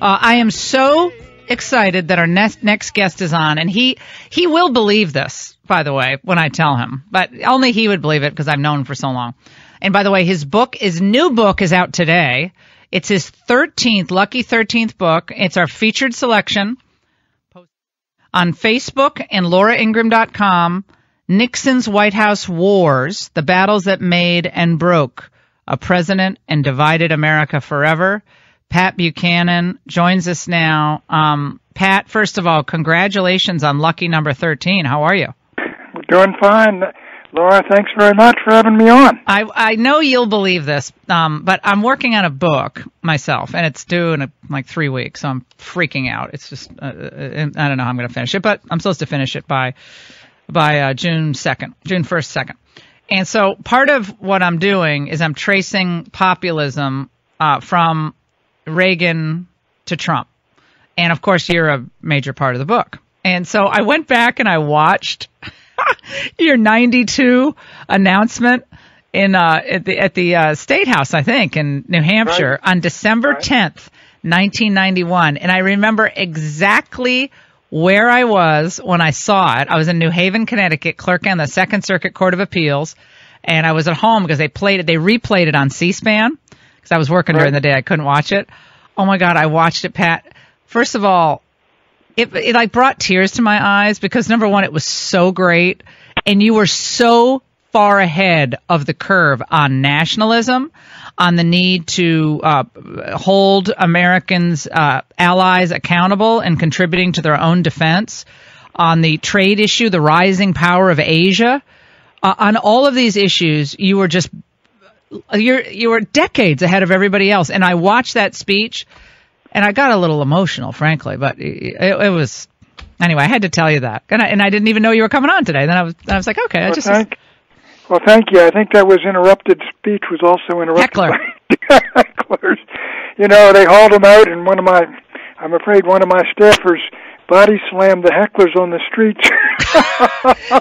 I am so excited that our next guest is on, and he will believe this, by the way, when I tell him. But only he would believe it because I've known him for so long. And by the way, his new book is out today. It's his lucky 13th book. It's our featured selection on Facebook and lauraingraham.com. Nixon's White House Wars, the Battles That Made and Broke a President and Divided America Forever. Pat Buchanan joins us now. Pat, first of all, congratulations on lucky number 13. How are you? We're doing fine. Laura, thanks very much for having me on. I know you'll believe this, but I'm working on a book myself, and it's due in like 3 weeks, so I'm freaking out. It's just, I don't know how I'm going to finish it, but I'm supposed to finish it by June 1st, 2nd. And so part of what I'm doing is I'm tracing populism from Reagan to Trump. And, of course, you're a major part of the book. And so I went back and I watched your 92 announcement at the State House, I think, in New Hampshire on December 10th, 1991. And I remember exactly where I was when I saw it. I was in New Haven, Connecticut, clerking on the Second Circuit Court of Appeals. And I was at home because they replayed it on C-SPAN because I was working during the day. I couldn't watch it. Oh, my God, I watched it, Pat. First of all, it like brought tears to my eyes because, number one, it was so great. And you were so far ahead of the curve on nationalism, on the need to hold Americans' allies accountable and contributing to their own defense, on the trade issue, the rising power of Asia. On all of these issues, you were decades ahead of everybody else. And I watched that speech, and I got a little emotional, frankly. But it was anyway. I had to tell you that, and I didn't even know you were coming on today. Then I was like, okay, Well, thank you. I think that was interrupted. Speech was also interrupted. Heckler. By hecklers. You know, they hauled him out, and I'm afraid one of my staffers body slammed the hecklers on the streets.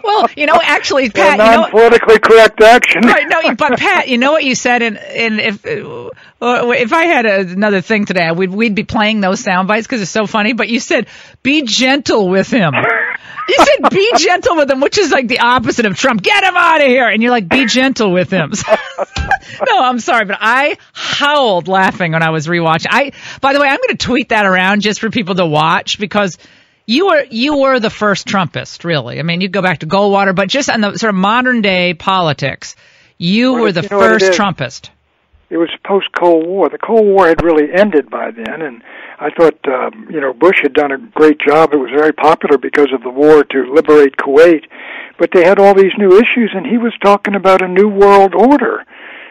Well, actually, Pat, non-politically correct action. Right, no, but Pat, you know what you said, and if I had another thing today, we'd be playing those sound bites because it's so funny. But you said, "Be gentle with him." You said, "Be gentle with him," which is like the opposite of Trump. Get him out of here, and you're like, "Be gentle with him." No, I'm sorry, but I howled laughing when I was rewatching. By the way, I'm going to tweet that around just for people to watch because you were the first Trumpist, really. I mean, you go back to Goldwater, but just on the sort of modern day politics, you were the first Trumpist. It was post-Cold War. The Cold War had really ended by then, and I thought, Bush had done a great job. It was very popular because of the war to liberate Kuwait, but they had all these new issues, and he was talking about a new world order.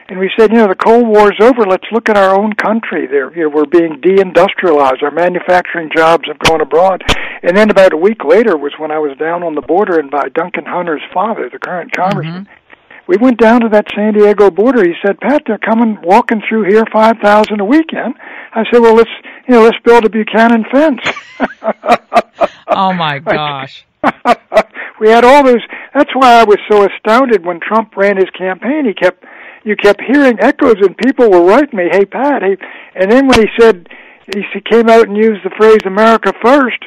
And we said, the Cold War's over. Let's look at our own country. We're being deindustrialized. Our manufacturing jobs have gone abroad. And then about a week later was when I was down on the border and by Duncan Hunter's father, the current congressman. Mm-hmm. We went down to that San Diego border. He said, "Pat, they're walking through here 5,000 a weekend." I said, "Well, let's build a Buchanan fence." Oh my gosh. We had all those. That's why I was so astounded when Trump ran his campaign. You kept hearing echoes, and people were writing me, "Hey, Pat," and then when he came out and used the phrase "America First,"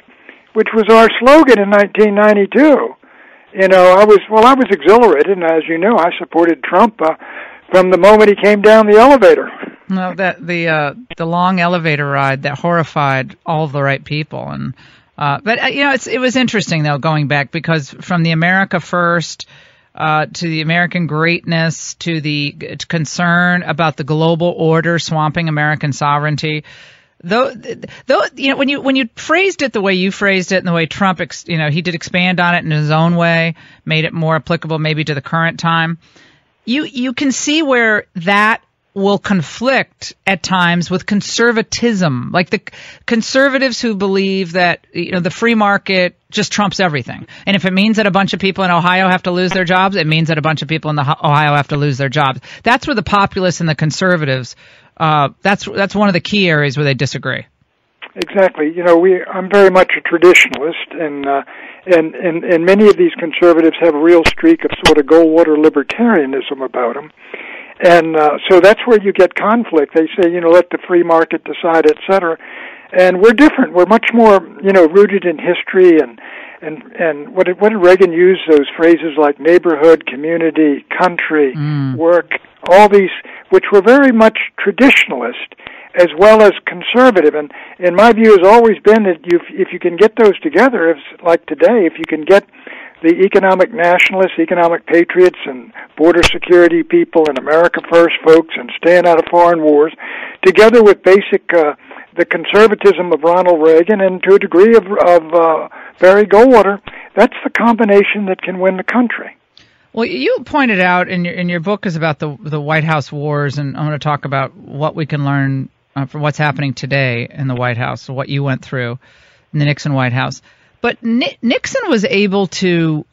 which was our slogan in 1992. I was exhilarated, and as you know, I supported Trump from the moment he came down the elevator. No, the long elevator ride that horrified all the right people, and but it was interesting though going back because from the America First. To the American greatness, to the concern about the global order swamping American sovereignty. Though, when you phrased it the way you phrased it and the way Trump, he did expand on it in his own way, made it more applicable maybe to the current time. You can see where that will conflict at times with conservatism, like the conservatives who believe that the free market just trumps everything, and if it means that a bunch of people in Ohio have to lose their jobs, it means that a bunch of people in Ohio have to lose their jobs. That's where the populists and the conservatives. That's one of the key areas where they disagree. Exactly. I'm very much a traditionalist, and many of these conservatives have a real streak of sort of Goldwater libertarianism about them. And so that's where you get conflict. They say, let the free market decide, et cetera. And we're different. We're much more, rooted in history and what did Reagan use those phrases like neighborhood, community, country, work, all these, which were very much traditionalist as well as conservative. And in my view has always been that if you can get those together, like today, if you can get the economic nationalists, economic patriots, and border security people, and America First folks, and staying out of foreign wars, together with basic the conservatism of Ronald Reagan, and to a degree of Barry Goldwater, that's the combination that can win the country. Well, you pointed out in your book is about the White House wars, and I want to talk about what we can learn from what's happening today in the White House, what you went through in the Nixon White House. But Nixon was able to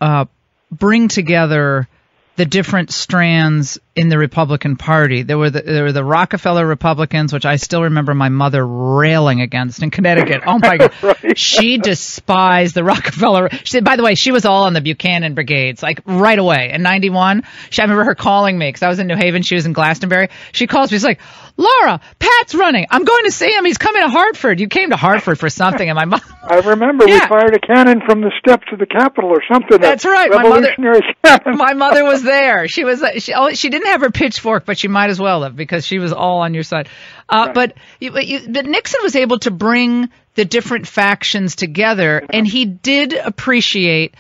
bring together the different strands in the Republican Party. There were the Rockefeller Republicans, which I still remember my mother railing against in Connecticut. Oh my God, right. She despised the Rockefeller. She said, by the way, she was all on the Buchanan brigades, like right away in '91. I remember her calling me because I was in New Haven, she was in Glastonbury. She calls me, she's like, "Laura, Pat's running. I'm going to see him. He's coming to Hartford. You came to Hartford for something." And my mom, I remember we fired a cannon from the steps of the Capitol or something. That's right. My mother was there. She didn't have her pitchfork, but she might as well have because she was all on your side. Right. But Nixon was able to bring the different factions together, and he did appreciate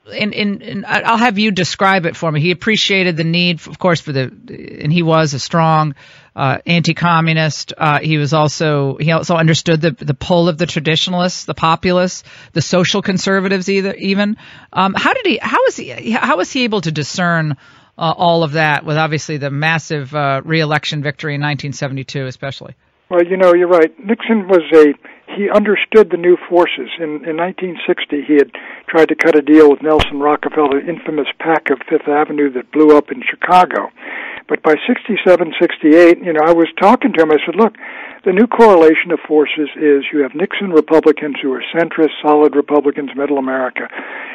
I'll have you describe it for me. He appreciated the need, of course, and he was a strong anti-communist. He also understood the pull of the traditionalists, the populists, the social conservatives, even. How was he able to discern all of that with obviously the massive re-election victory in 1972, especially? Well, you're right. Nixon he understood the new forces. In 1960, he had tried to cut a deal with Nelson Rockefeller, the infamous PAC of Fifth Avenue that blew up in Chicago. But by 67, 68, I was talking to him. I said, look, the new correlation of forces is you have Nixon Republicans who are centrist, solid Republicans, middle America,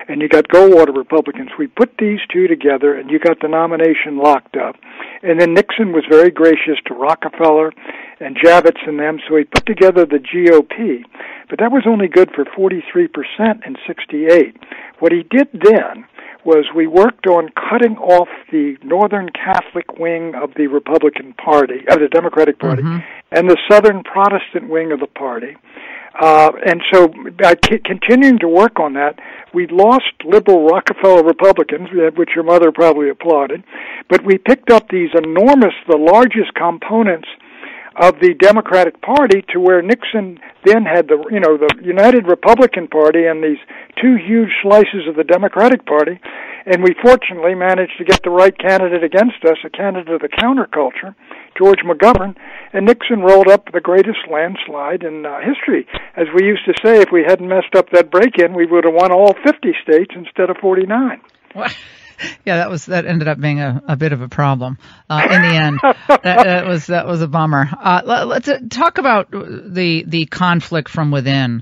and you got Goldwater Republicans. We put these two together, and you got the nomination locked up. And then Nixon was very gracious to Rockefeller and Javits and them, so he put together the GOP. But that was only good for 43% in 68. What he did then was we worked on cutting off the Northern Catholic wing of the Republican Party, of the Democratic Party, and the Southern Protestant wing of the party. And so by continuing to work on that, we lost liberal Rockefeller Republicans, which your mother probably applauded, but we picked up these the largest components of the Democratic Party, to where Nixon then had the United Republican Party and these two huge slices of the Democratic Party, and we fortunately managed to get the right candidate against us, a candidate of the counterculture, George McGovern, and Nixon rolled up the greatest landslide in history. As we used to say, if we hadn't messed up that break-in, we would have won all 50 states instead of 49. What? Yeah, that ended up being a bit of a problem in the end. that was a bummer. Let's talk about the conflict from within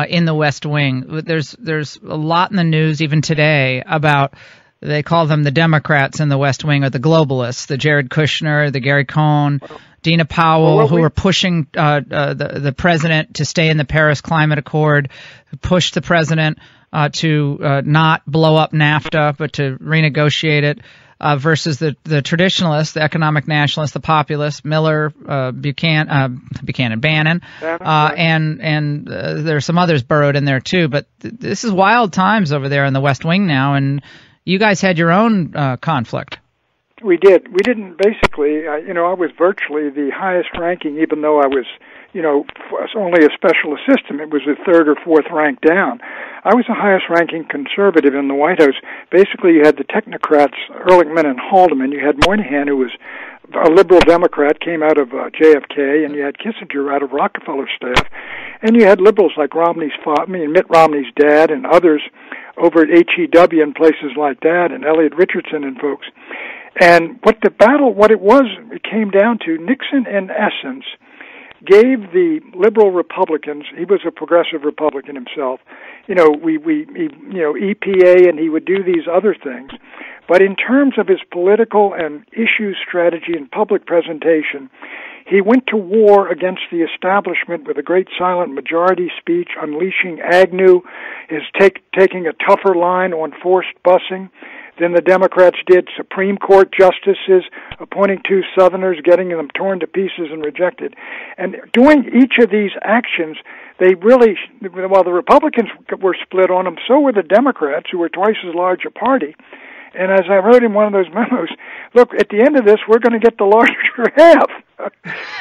in the West Wing. There's a lot in the news even today about, they call them the Democrats in the West Wing, or the globalists, the Jared Kushner, the Gary Cohn, Dina Powell, who are pushing the president to stay in the Paris Climate Accord, who pushed the president to not blow up NAFTA, but to renegotiate it, versus the traditionalists, the economic nationalists, the populists, Miller, Bannon, and there's some others burrowed in there too. But this is wild times over there in the West Wing now, and you guys had your own conflict. We did. We didn't basically. I was virtually the highest ranking, even though I was, only a special assistant. It was the third or fourth rank down. I was the highest ranking conservative in the White House. Basically, you had the technocrats, Ehrlichman and Haldeman. You had Moynihan, who was a liberal Democrat, came out of JFK, and you had Kissinger out of Rockefeller staff, and you had liberals like Mitt Romney's dad and others over at HEW and places like that, and Elliot Richardson and folks. And it came down to, Nixon, in essence, gave the liberal Republicans, he was a progressive Republican himself, EPA, and he would do these other things. But in terms of his political and issue strategy and public presentation, He went to war against the establishment with a great silent majority speech, unleashing Agnew, taking a tougher line on forced busing than the Democrats did, Supreme Court justices, appointing 2 Southerners, getting them torn to pieces and rejected. And doing each of these actions, they really, while the Republicans were split on them, so were the Democrats, who were twice as large a party. And as I wrote in one of those memos, look, at the end of this, we're going to get the larger half,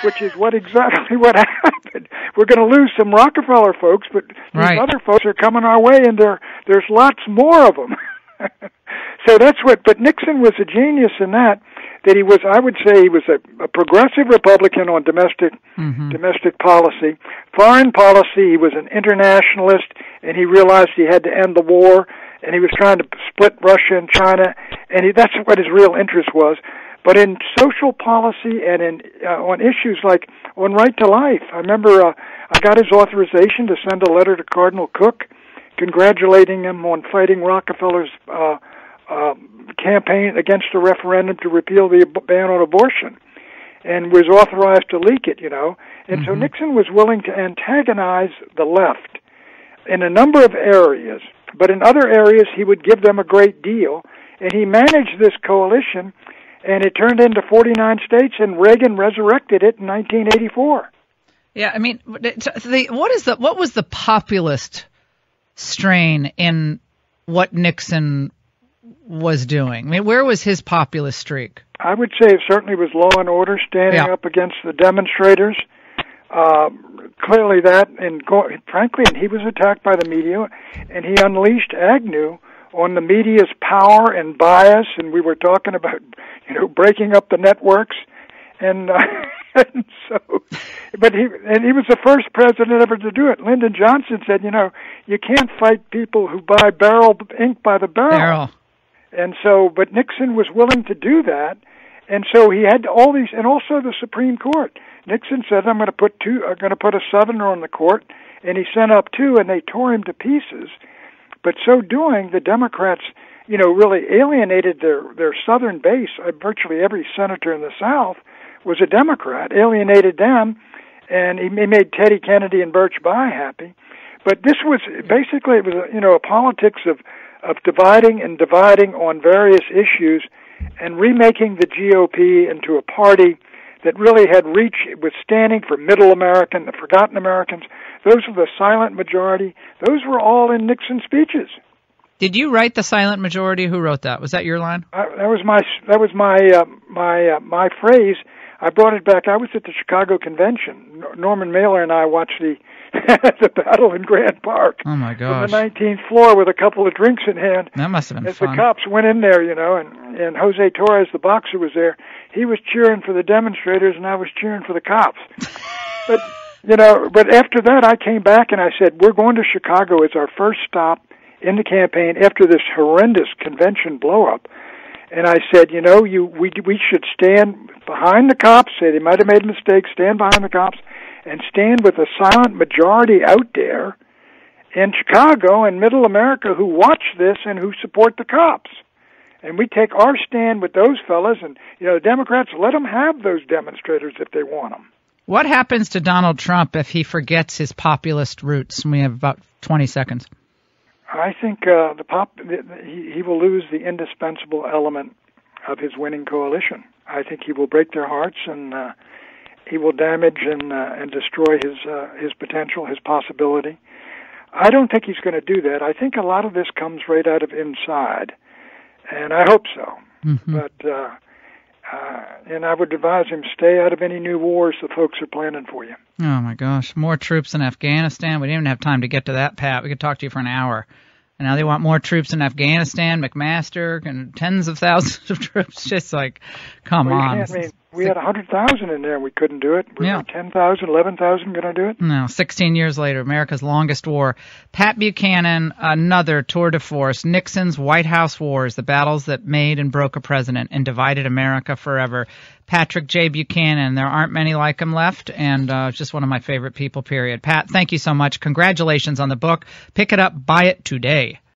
which is exactly what happened. We're going to lose some Rockefeller folks, but these other folks are coming our way, and there's lots more of them. So but Nixon was a genius in that he was, I would say, he was a progressive Republican on domestic policy. Foreign policy, he was an internationalist, and he realized he had to end the war, and he was trying to split Russia and China, and that's what his real interest was. But in social policy and on issues like on right to life, I remember I got his authorization to send a letter to Cardinal Cook congratulating him on fighting Rockefeller's campaign against a referendum to repeal the ban on abortion, and was authorized to leak it, And so Nixon was willing to antagonize the left in a number of areas, but in other areas he would give them a great deal, and he managed this coalition, and it turned into 49 states, and Reagan resurrected it in 1984. Yeah, I mean, what was the populist strain in what Nixon was doing? I mean, where was his populist streak? I would say it certainly was law and order, standing up against the demonstrators. Clearly that, and frankly, he was attacked by the media, and he unleashed Agnew on the media's power and bias, and we were talking about, breaking up the networks, and but he was the first president ever to do it. Lyndon Johnson said, you can't fight people who buy ink by the barrel. And so, but Nixon was willing to do that, and so he had all these, and also the Supreme Court. Nixon said, I'm going to put a Southerner on the court, and he sent up 2, and they tore him to pieces. But so doing, the Democrats, really alienated their Southern base. Virtually every senator in the South was a Democrat, alienated them, and he made Teddy Kennedy and Birch Bayh happy. But this was basically, it was a politics of dividing on various issues, and remaking the GOP into a party that really had reach, was standing for middle American, the forgotten Americans. Those were the silent majority. Those were all in Nixon's speeches. Did you write the silent majority? Who wrote that? Was that your line? That was my phrase. I brought it back. I was at the Chicago Convention. Norman Mailer and I watched the battle in Grant Park. Oh my gosh! From the 19th floor with a couple of drinks in hand. That must have been fun. As the cops went in there, and Jose Torres, the boxer, was there. He was cheering for the demonstrators, and I was cheering for the cops. But after that, I came back and I said, we're going to Chicago as our first stop in the campaign after this horrendous convention blow-up. And I said, we should stand behind the cops, say they might have made a mistake, stand behind the cops, and stand with a silent majority out there in Chicago and middle America who watch this and who support the cops. And we take our stand with those fellas, and, the Democrats, let them have those demonstrators if they want them. What happens to Donald Trump if he forgets his populist roots? We have about 20 seconds. I think he will lose the indispensable element of his winning coalition. I think he will break their hearts, and he will damage and destroy his potential, his possibility. I don't think he's going to do that. I think a lot of this comes right out of inside, and I hope so. Mm-hmm. But and I would advise him, stay out of any new wars the folks are planning for you. Oh, my gosh. More troops in Afghanistan. We didn't even have time to get to that, Pat. We could talk to you for an hour. And now they want more troops in Afghanistan, McMaster, and tens of thousands of troops. Just like, come on. We had 100,000 in there, and we couldn't do it. We had 10,000, 11,000 going to do it? No, 16 years later, America's longest war. Pat Buchanan, another tour de force. Nixon's White House wars, the battles that made and broke a president and divided America forever. Patrick J. Buchanan, there aren't many like him left, and just one of my favorite people, period. Pat, thank you so much. Congratulations on the book. Pick it up, buy it today.